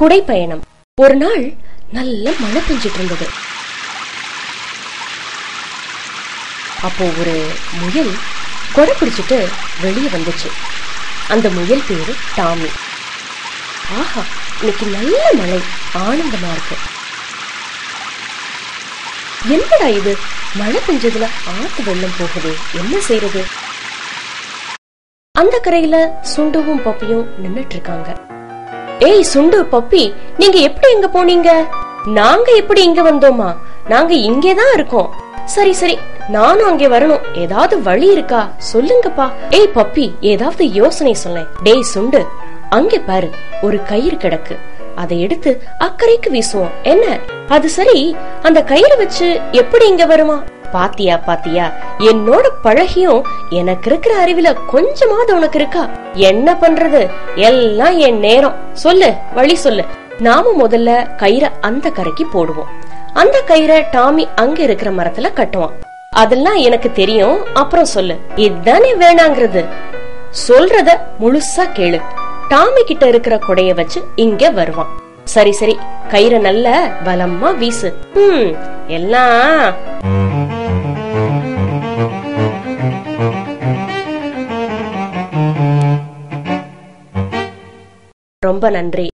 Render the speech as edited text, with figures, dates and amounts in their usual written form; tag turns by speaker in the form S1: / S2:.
S1: குடை பயணம். ஒரு நாள் நல்ல மழை பெஞ்சிட்டு இருந்தது. அப்போ ஒரு முயல் கொடை பிடிச்சிட்டு வெளியே வந்துச்சு. அந்த முயல் பேரு டாமி. ஆஹா, இன்னைக்கு நல்ல மழை, ஆனந்தமா இருக்கு. என்னடா இது, மழை பெஞ்சதுல ஆத்து வெள்ளம் போகுது, என்ன செய்யறது? அந்த கரையில சுண்டுவும் பப்பியும் நின்னுட்டு இருக்காங்க. ஏய் சுண்டு, பப்பி, நீங்க எப்படி இங்க போனீங்க? நாங்க எப்படி இங்க வந்தோமா? நாங்க இங்கேதான் இருக்கோம். சரி சரி, நானும் அங்கே வரணும். ஏதாவது வழி இருக்கா சொல்லுங்கப்பா. ஏய் பப்பி, ஏதாவது யோசனை சொல்லேன். டேய் சுண்டு, அங்கே பாரு, ஒரு கயிறு கிடக்கு. அதை எடுத்து அக்கறைக்கு வீசுவோம், என்ன? அது சரி, அந்த கயிறு வச்சு எப்படி இங்க வருமா? பாத்தியா பாத்தியா, என்னோட பழகியும் எனக்கு இருக்கிற அறிவில கொஞ்சமாவது உனக்கு இருக்கா? என்ன பண்றது, எல்லாம் என் நேரம். சொல்லு, வழி சொல்லு. நாம முதல்ல கயிறை அந்த கரைக்கு போடுவோம். அந்த கயிறை டாமி அங்க இருக்கிற மரத்துல கட்டுவான். அதெல்லாம் எனக்கு தெரியும், அப்புறம் சொல்லு. இதுதானே வேணாங்கிறது. சொல்றத முழுசா கேளு. டாமி கிட்ட இருக்கிற கொடைய வச்சு இங்க வருவான். சரி சரி, கயிறை நல்ல பலமா வீசு. எல்லாம் ரொம்ப நன்றி.